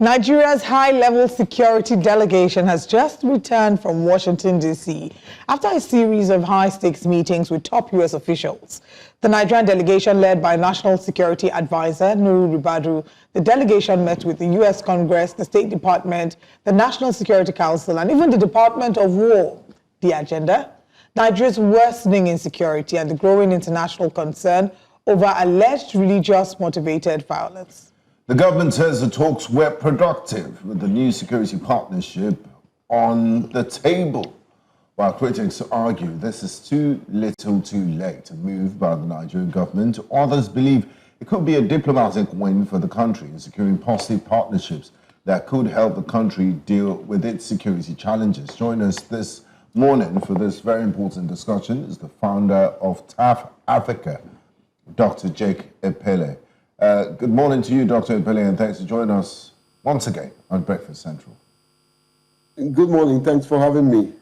Nigeria's high-level security delegation has just returned from Washington, D.C. after a series of high-stakes meetings with top U.S. officials. The Nigerian delegation, led by National Security Advisor Nuhu Ribadu, the delegation met with the U.S. Congress, the State Department, the National Security Council, and even the Department of War. The agenda? Nigeria's worsening insecurity and the growing international concern over alleged religious-motivated violence. The government says the talks were productive, with the new security partnership on the table, while critics argue this is too little too late, a move by the Nigerian government. Others believe it could be a diplomatic win for the country in securing positive partnerships that could help the country deal with its security challenges. Join us this morning for this very important discussion is the founder of TAF Africa, Dr. Epelle. Good morning to you, Dr. Epelle, and thanks for joining us once again on Breakfast Central. Good morning. Thanks for having me.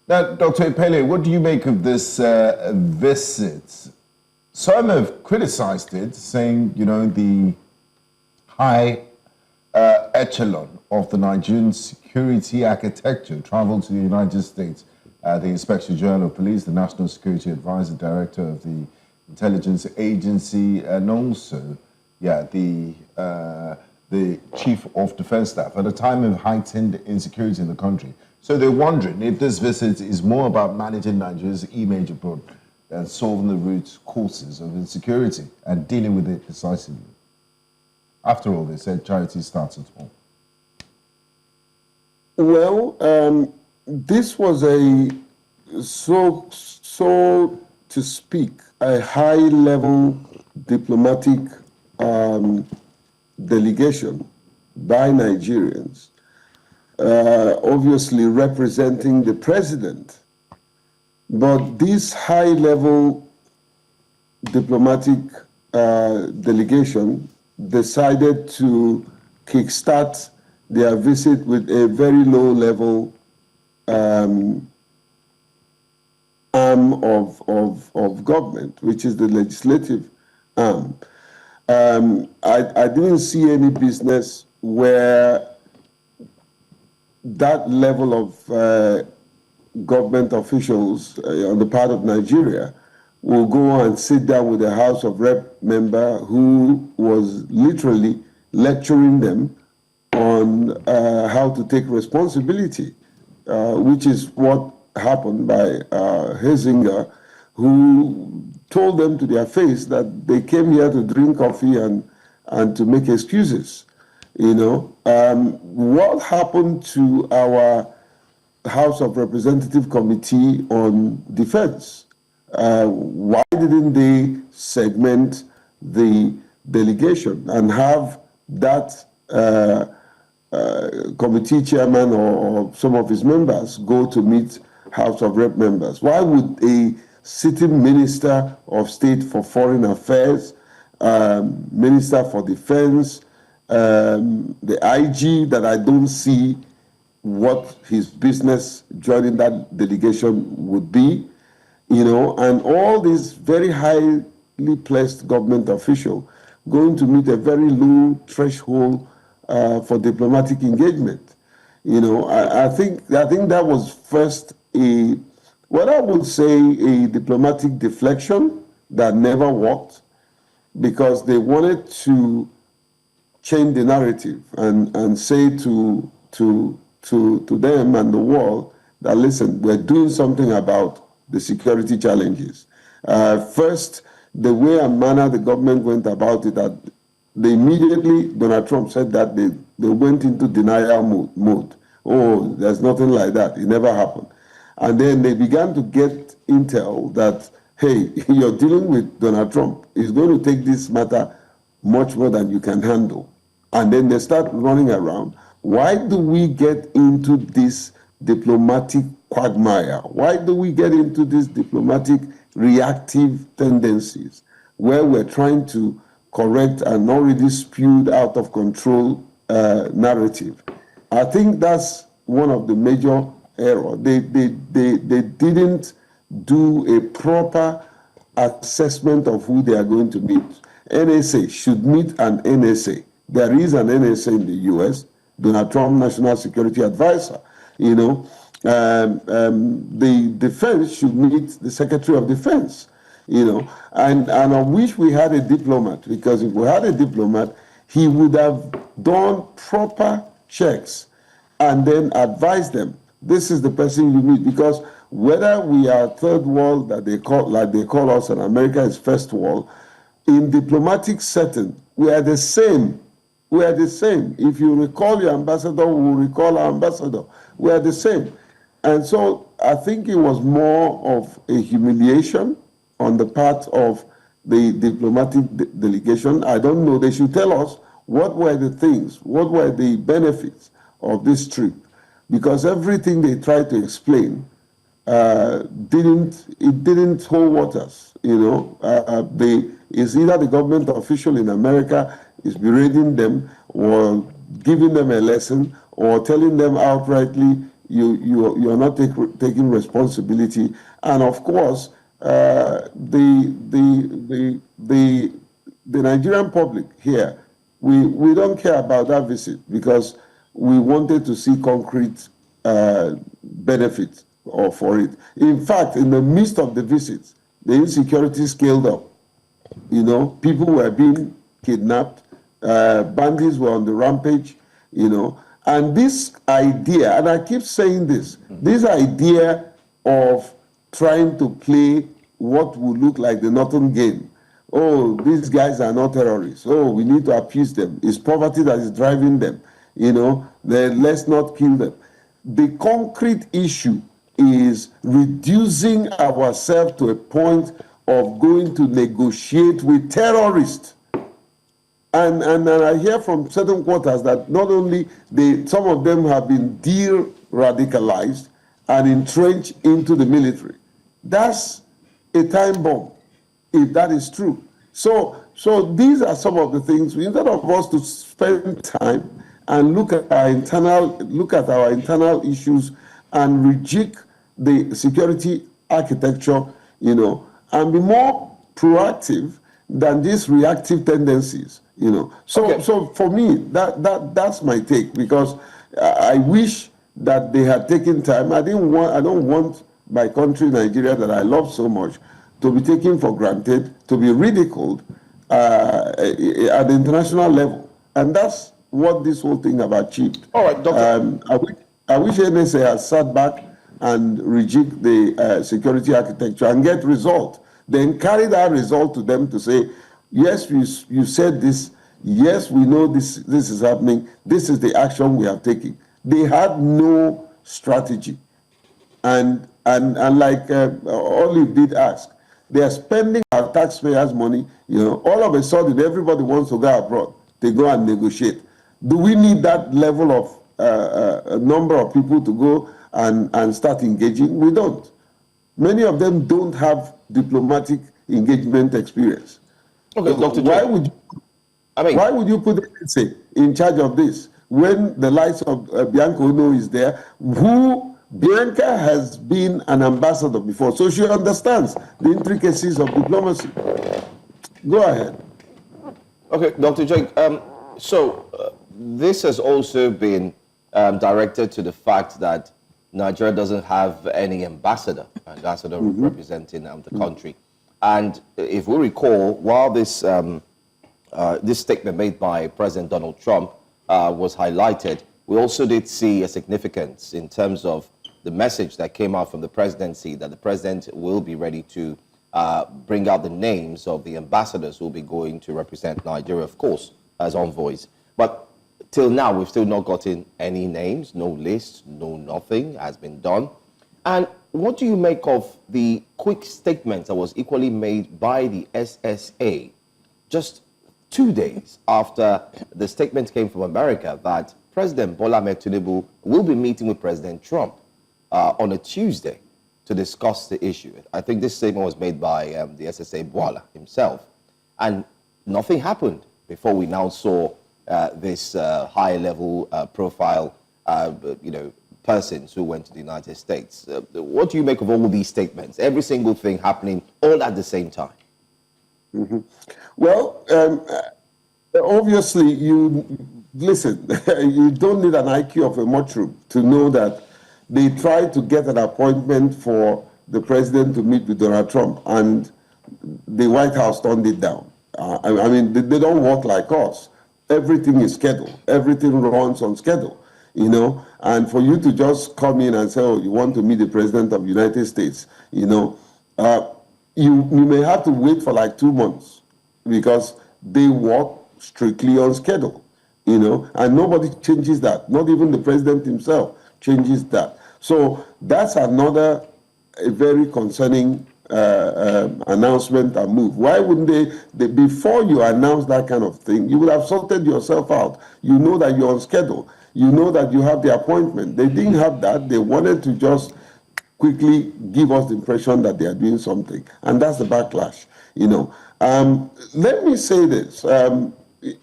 Now, Dr. Epelle, what do you make of this visit? Some have criticized it, saying, you know, the high echelon of the Nigerian security architecture traveled to the United States. The Inspector General of Police, the National Security Advisor, Director of the Intelligence Agency, and also, the Chief of Defense Staff at a time of heightened insecurity in the country. So they're wondering if this visit is more about managing Nigeria's image abroad than solving the root causes of insecurity and dealing with it decisively. After all, they said charity starts at home. Well, this was a, so to speak, a high-level diplomatic delegation by Nigerians, obviously representing the president. But this high-level diplomatic delegation decided to kickstart their visit with a very low-level arm of government, which is the legislative arm. I didn't see any business where that level of government officials on the part of Nigeria will go and sit down with a House of Rep member who was literally lecturing them on how to take responsibility, which is what happened by Hezinger, who told them to their face that they came here to drink coffee and to make excuses. You know, what happened to our House of Representative Committee on Defense? Why didn't they segment the delegation and have that committee chairman or some of his members go to meet House of Rep members? Why would a sitting Minister of State for Foreign Affairs, Minister for Defense, the IG, that I don't see what his business joining that delegation would be, you know, and all these very highly placed government officials going to meet a very low threshold for diplomatic engagement. You know, I think that was first what I would say a diplomatic deflection that never worked, because they wanted to change the narrative and say to them and the world that, listen, we're doing something about the security challenges. First, the way and manner the government went about it, that they immediately, Donald Trump said that they went into denial mode. Oh, there's nothing like that. It never happened. And then they began to get intel that, hey, you're dealing with Donald Trump. He's going to take this matter much more than you can handle. And then they start running around. Why do we get into this diplomatic quagmire? Why do we get into these diplomatic reactive tendencies where we're trying to correct an already spewed out of control narrative? I think that's one of the major errors. They didn't do a proper assessment of who they are going to meet. NSA should meet an NSA. There is an NSA in the US, Donald Trump, National Security Advisor. The defense should meet the Secretary of Defense, and I wish we had a diplomat, because if we had a diplomat, he would have done proper checks and then advised them, this is the person you meet, because whether we are third world that they call us, and America is first world, in diplomatic setting, we are the same. We are the same. If you recall your ambassador, we will recall our ambassador. We are the same. And so I think it was more of a humiliation on the part of the diplomatic delegation. I don't know. They should tell us what were the things, what were the benefits of this trip, because everything they tried to explain didn't hold waters. It's either the government official in America is berating them or giving them a lesson or telling them outrightly you are not taking responsibility. And of course, the Nigerian public here, we don't care about that visit because we wanted to see concrete benefits for it. In fact, in the midst of the visit, the insecurity scaled up. People were being kidnapped, bandits were on the rampage, and this idea, and I keep saying this idea of trying to play what would look like the Northern game. Oh, these guys are not terrorists. Oh, we need to appease them. It's poverty that is driving them. Let's not kill them. The concrete issue is reducing ourselves to a point of going to negotiate with terrorists. And I hear from certain quarters that not only some of them have been de-radicalized and entrenched into the military. That's a time bomb, if that is true. So these are some of the things, instead of us to spend time and look at our internal issues and rejig the security architecture, and be more proactive than these reactive tendencies, So for me, that's my take, because I wish that they had taken time. I don't want my country, Nigeria, that I love so much, to be taken for granted, to be ridiculed at the international level. And that's what this whole thing have achieved. All right, Doctor. I wish NSA had sat back and rejig the security architecture and get result. Then carry that result to them to say, yes, you said this. Yes, we know this is happening. This is the action we have taken. They had no strategy. And like Olive did ask, they are spending our taxpayers' money. All of a sudden, everybody wants to go abroad. They go and negotiate. Do we need that level of a number of people to go and start engaging? We don't. Many of them don't have diplomatic engagement experience. Okay, Dr. Why would you put NSA in charge of this when the likes of Bianca Ono is there, who Bianca has been an ambassador before, so she understands the intricacies of diplomacy. Go ahead. Okay, Dr. Jake, this has also been directed to the fact that Nigeria doesn't have any ambassador representing the country. And if we recall, while this statement made by President Donald Trump was highlighted, we also did see a significance in terms of the message that came out from the presidency that the president will be ready to bring out the names of the ambassadors who will be going to represent Nigeria, of course, as envoys. But till now, we've still not gotten any names, no list, no nothing has been done. And what do you make of the quick statement that was equally made by the SSA just 2 days after the statement came from America that President Bola Ahmed Tinubu will be meeting with President Trump on a Tuesday to discuss the issue? I think this statement was made by the SSA Boala himself. And nothing happened before we now saw this high-level profile, persons who went to the United States. What do you make of all these statements? Every single thing happening all at the same time. Mm-hmm. Well, Obviously, listen, you don't need an IQ of a mushroom to know that they tried to get an appointment for the president to meet with Donald Trump, and the White House turned it down. I mean, they don't work like us. Everything is scheduled. Everything runs on schedule, you know. And for you to just come in and say, oh, you want to meet the president of the United States, you know, you may have to wait for like 2 months because they work strictly on schedule, you know, and nobody changes that. Not even the president himself changes that. So that's another a very concerning announcement and move. Why wouldn't they, before you announce that kind of thing, you would have sorted yourself out. You know that you're on schedule. You know that you have the appointment. They didn't have that. They wanted to just quickly give us the impression that they are doing something. And that's the backlash, you know. Let me say this.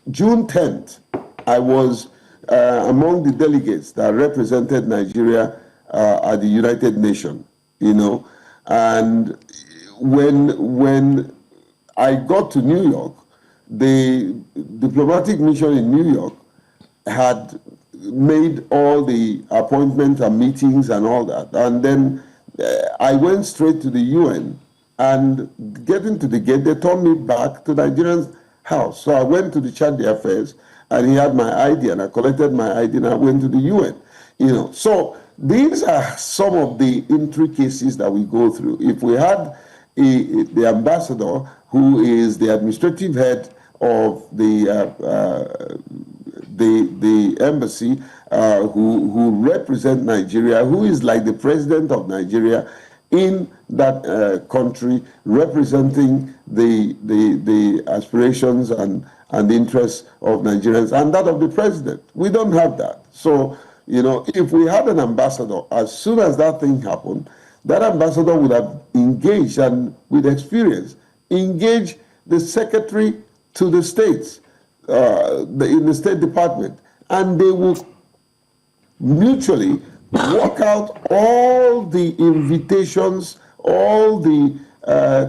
June 10th, I was among the delegates that represented Nigeria at the United Nations, you know. And when I got to New York, the diplomatic mission in New York had made all the appointments and meetings and all that. And then I went straight to the UN, and getting to the gate, they turned me back to Nigerian's house. So I went to the Chad Affairs, and he had my ID, and I collected my ID, and I went to the UN. You know, so these are some of the intricacies that we go through. If we had the ambassador, who is the administrative head of the embassy, who represent Nigeria, who is like the president of Nigeria in that country, representing the aspirations and the interests of Nigerians and that of the president. We don't have that. So, you know, if we had an ambassador, as soon as that thing happened, that ambassador would have engaged, and with experience, engage the secretary to the states, in the State Department, and they will mutually work out all the invitations, all the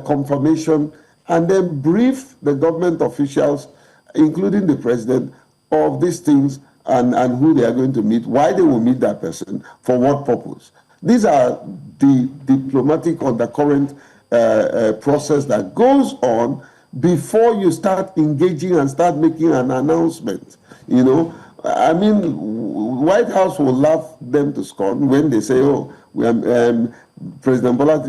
confirmation, and then brief the government officials, including the president, of these things and who they are going to meet, why they will meet that person, for what purpose. These are the diplomatic undercurrent process that goes on before you start engaging and start making an announcement. You know, I mean, White House will laugh them to scorn when they say, oh, President Bola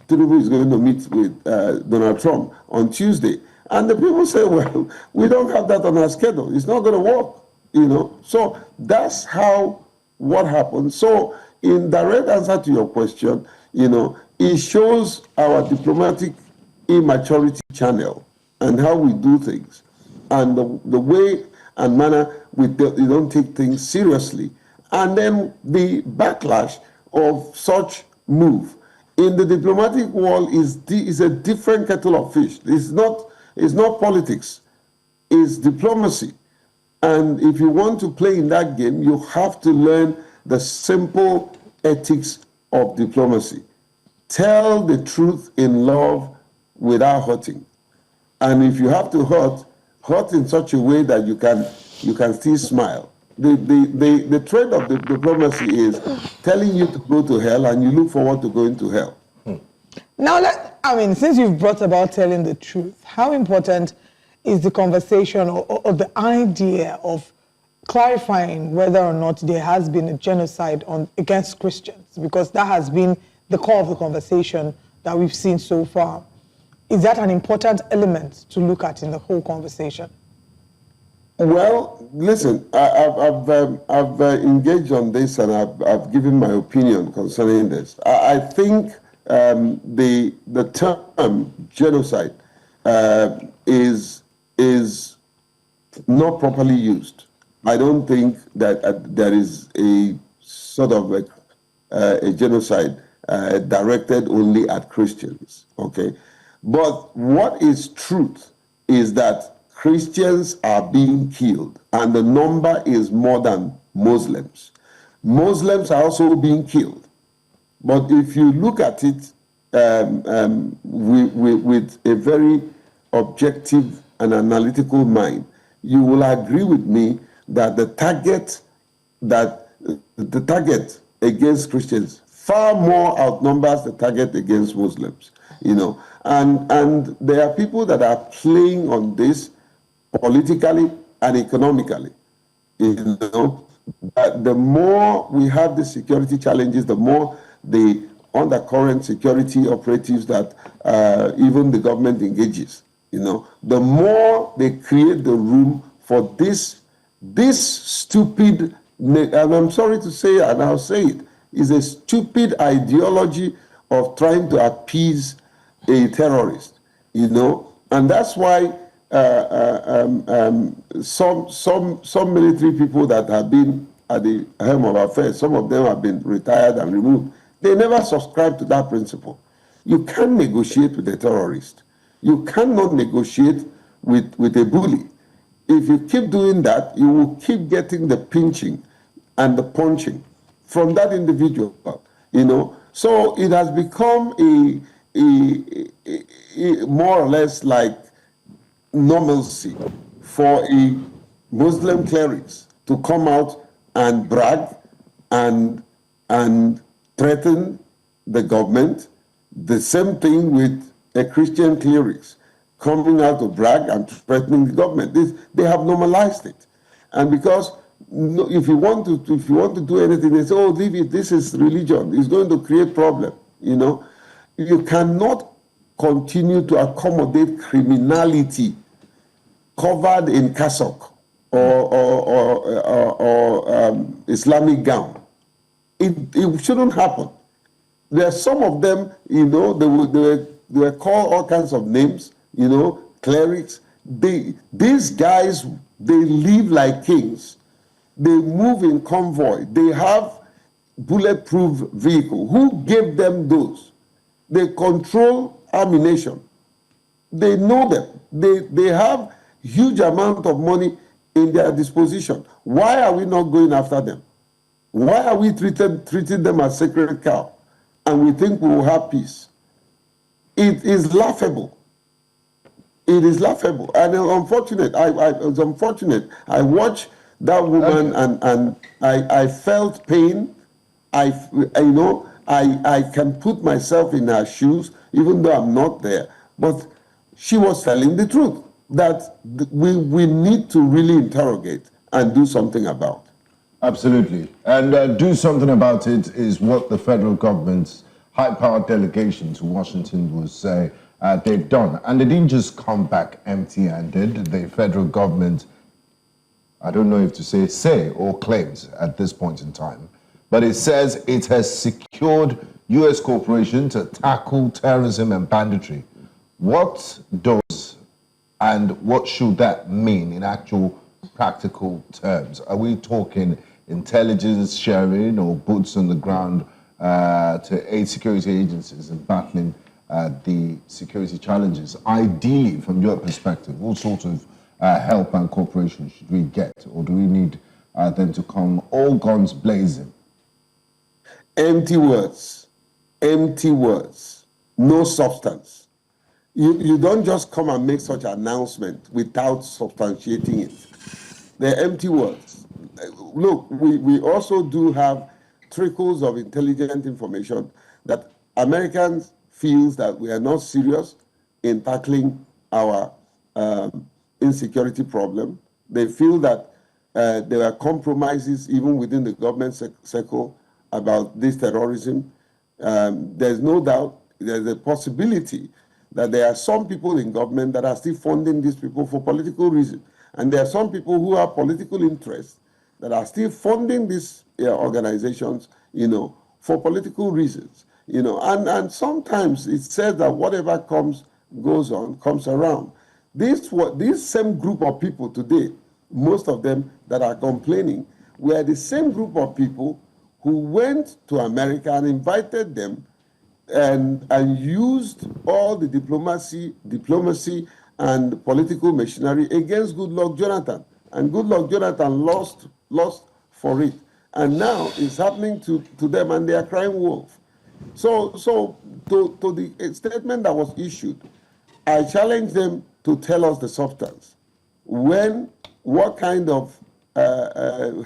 Tinubu is going to meet with Donald Trump on Tuesday. And the people say, well, we don't have that on our schedule. It's not going to work, you know. So that's how what happens. So in direct answer to your question, you know, it shows our diplomatic immaturity channel and how we do things, and the way and manner we don't take things seriously. And then the backlash of such move in the diplomatic world is a different kettle of fish. It's not politics, it's diplomacy. And if you want to play in that game, you have to learn the simple ethics of diplomacy. Tell the truth in love without hurting. And if you have to hurt in such a way that you can still smile. The trade of the diplomacy is telling you to go to hell, and you look forward to going to hell. Now, since you've brought about telling the truth, how important is the conversation or the idea of clarifying whether or not there has been a genocide against Christians? Because that has been the core of the conversation that we've seen so far. Is that an important element to look at in the whole conversation? Well, listen, I've engaged on this, and I've given my opinion concerning this. I think the term genocide is not properly used. I don't think that there is a sort of a genocide directed only at Christians, okay? But what is truth is that Christians are being killed, and the number is more than Muslims. Muslims are also being killed. But if you look at it with a very objective and analytical mind, you will agree with me that the target against Christians far more outnumbers the target against Muslims, and there are people that are playing on this politically and economically. That the more we have the security challenges, the more the undercurrent security operatives that even the government engages, the more they create the room for this stupid, and I'm sorry to say, and I'll say it, is a stupid ideology of trying to appease a terrorist, and that's why some military people that have been at the helm of affairs, some of them have been retired and removed. They never subscribe to that principle. You can't negotiate with a terrorist. You cannot negotiate with a bully. If you keep doing that, you will keep getting the pinching and the punching from that individual, So it has become a more or less like normalcy for a Muslim clerics to come out and brag and threaten the government. The same thing with a Christian clerics coming out to brag and threatening the government. They have normalized it, and because if you want to do anything, they say, "Oh, leave it. This is religion. It's going to create problem." You cannot continue to accommodate criminality covered in cassock or Islamic gown. It shouldn't happen. There are some of them, they were called all kinds of names, clerics. These guys, they live like kings. They move in convoy. They have bulletproof vehicle. Who gave them those? They control ammunition. They know them. They have huge amount of money in their disposition. Why are we not going after them? Why are we treating them as sacred cow? And we think we will have peace. It is laughable. It is laughable. And it's unfortunate. It's unfortunate. I watched that woman and I felt pain. I can put myself in her shoes, even though I'm not there. But she was telling the truth, that we need to really interrogate and do something about. Absolutely. And do something about it is what the federal government's high-powered delegation to Washington will say they've done. And they didn't just come back empty-handed. The federal government, I don't know if to say or claims at this point in time, but it says it has secured U.S. cooperation to tackle terrorism and banditry. What does and what should that mean in actual practical terms? Are we talking intelligence sharing or boots on the ground to aid security agencies in battling the security challenges? Ideally, from your perspective, what sort of help and cooperation should we get, or do we need them to come all guns blazing? Empty words, no substance. You don't just come and make such an announcement without substantiating it. They're empty words. Look, we also do have trickles of intelligent information that Americans feel that we are not serious in tackling our insecurity problem. They feel that there are compromises even within the government circle about this terrorism. There's no doubt, there's a possibility that there are some people in government that are still funding these people for political reasons. And there are some people who have political interests that are still funding these organizations, for political reasons, and sometimes it says that whatever comes around. This same group of people today, most of them that are complaining, were the same group of people who went to America and invited them and used all the diplomacy and political machinery against Goodluck Jonathan. And Goodluck Jonathan lost for it. And now it's happening to them, and they are crying wolf. So to the statement that was issued, I challenge them to tell us the substance. When what kind of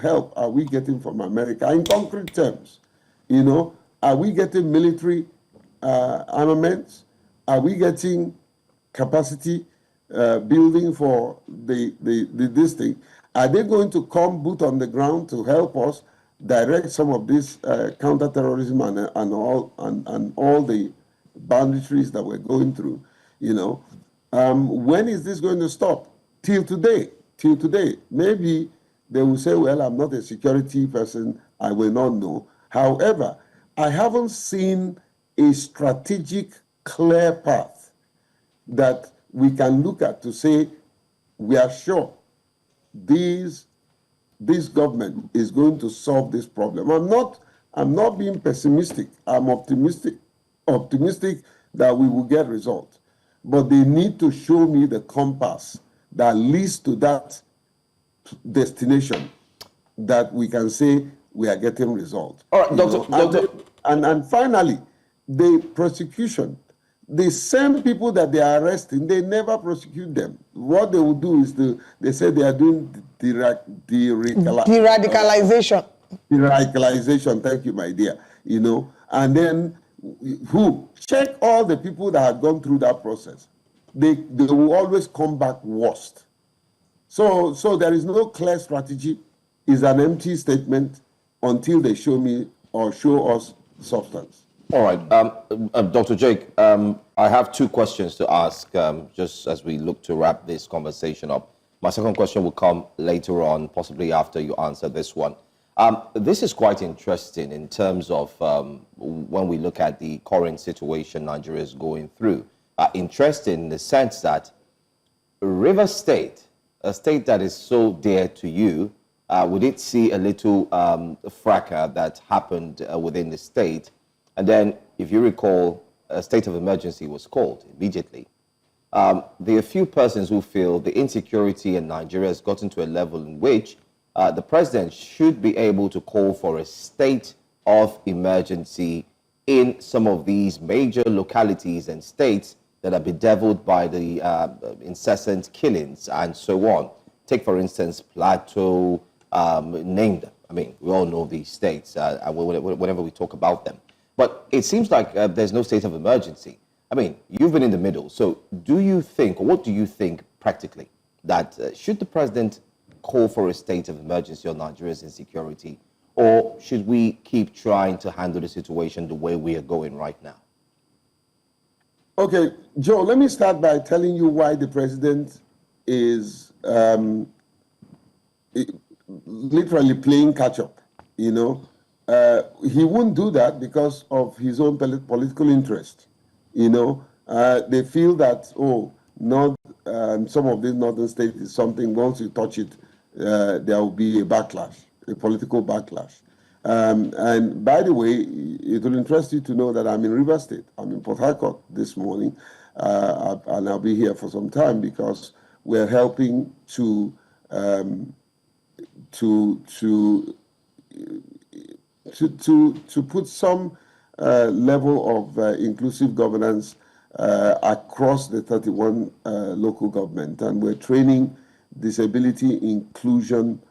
help are we getting from America in concrete terms? You know, are we getting military armaments? Are we getting capacity building for this thing? Are they going to come boot on the ground to help us direct some of this counter-terrorism and all the boundaries that we're going through? You know, when is this going to stop? Till today. Maybe they will say, well, I'm not a security person, I will not know. However, I haven't seen a strategic, clear path that we can look at to say, we are sure this government is going to solve this problem. I'm not being pessimistic. I'm optimistic that we will get results. But they need to show me the compass that leads to that destination that we can say we are getting results. All right, Doctor. And finally, the prosecution. The same people that they are arresting, they never prosecute them. What they will do is they say they are doing Deradicalization. Radicalization, thank you, my dear. You know, and then who? Check all the people that have gone through that process. They will always come back worst. So there is no clear strategy. It's an empty statement until they show me or show us substance. All right, Dr. Jake, I have two questions to ask just as we look to wrap this conversation up. My second question will come later on, possibly after you answer this one. This is quite interesting in terms of when we look at the current situation Nigeria is going through. Interesting in the sense that River State, a state that is so dear to you, we did see a little fracas that happened within the state. And then, if you recall, a state of emergency was called immediately. There are a few persons who feel the insecurity in Nigeria has gotten to a level in which the president should be able to call for a state of emergency in some of these major localities and states that are bedeviled by the incessant killings and so on. Take, for instance, Plateau, name them. I mean, we all know these states whenever we talk about them. But it seems like there's no state of emergency. I mean, you've been in the middle. So do you think, or what do you think practically, that should the president call for a state of emergency on Nigeria's insecurity, or should we keep trying to handle the situation the way we are going right now? Okay, Joe, let me start by telling you why the president is literally playing catch up, you know. He wouldn't do that because of his own political interest. You know, they feel that, some of these northern states is something, once you touch it, there will be a backlash, a political backlash. And by the way, it will interest you to know that I'm in River State. I'm in Port Harcourt this morning, and I'll be here for some time because we're helping to put some level of inclusive governance across the 31 local government, and we're training disability inclusion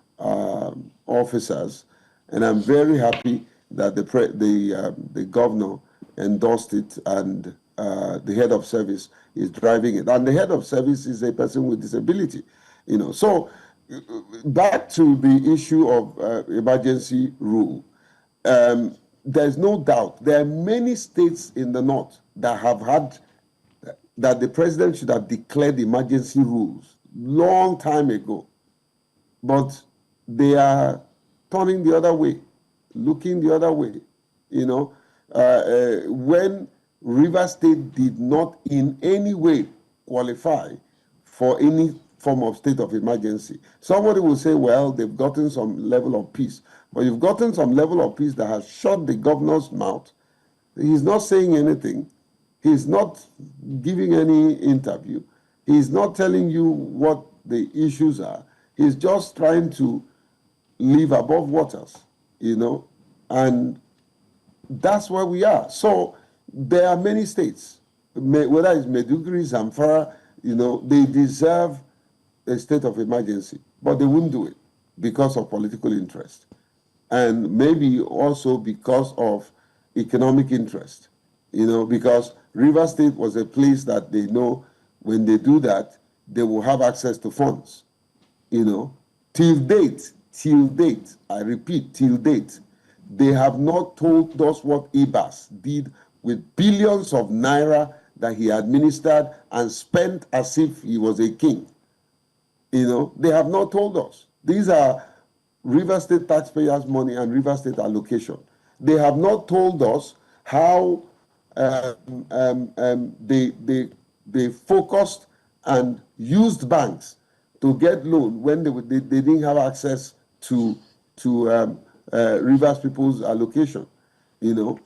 officers, and I'm very happy that the governor endorsed it, and the head of service is driving it, and the head of service is a person with disability, you know. So back to the issue of emergency rule. There's no doubt there are many states in the north that have had that the president should have declared emergency rules long time ago, but they are turning the other way, looking the other way. You know, when River State did not in any way qualify for any form of state of emergency, somebody will say, well, they've gotten some level of peace. But you've gotten some level of peace that has shut the governor's mouth. He's not saying anything. He's not giving any interview. He's not telling you what the issues are. He's just trying to live above waters, you know, and that's where we are. So there are many states, whether it's Maiduguri, Zamfara, you know, they deserve a state of emergency. but they wouldn't do it because of political interest. And maybe also because of economic interest, because Rivers State was a place that they know when they do that, they will have access to funds, Till date, I repeat, till date, they have not told us what Ibas did with billions of naira that he administered and spent as if he was a king. They have not told us. These are River State taxpayers' money and River State allocation. They have not told us how they focused and used banks to get loan when they didn't have access to Rivers people's allocation. The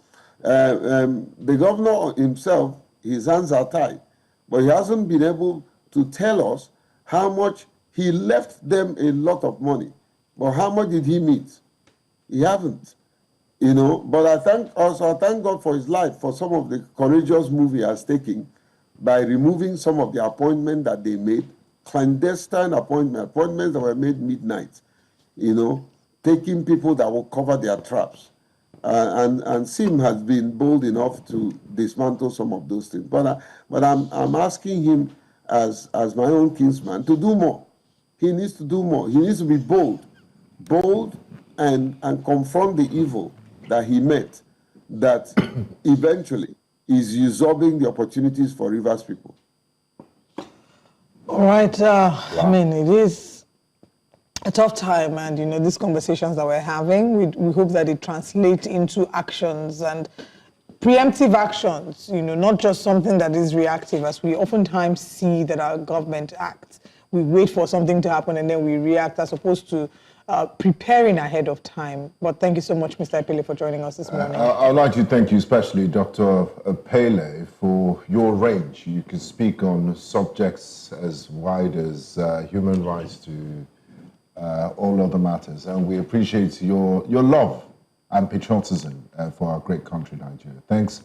governor himself, his hands are tied, but he hasn't been able to tell us how much he left them a lot of money. But how much did he meet? He haven't. But I thank God for his life, for some of the courageous move he has taken by removing some of the appointments that they made, clandestine appointments that were made midnight, taking people that will cover their traps. And Sim has been bold enough to dismantle some of those things. But I'm asking him as my own kinsman to do more. He needs to do more. He needs to be bold and confront the evil that he met, that eventually is usurping the opportunities for Rivers people. All right. I mean, it is a tough time, and these conversations that we're having, we hope that it translates into actions and preemptive actions. Not just something that is reactive, as we oftentimes see that our government acts. We wait for something to happen and then we react, as opposed to preparing ahead of time. But thank you so much, Mr. Epelle, for joining us this morning. I'd like to thank you, especially Dr. Epelle, for your range. You can speak on subjects as wide as human rights to all other matters. And we appreciate your love and patriotism for our great country, Nigeria. Thanks.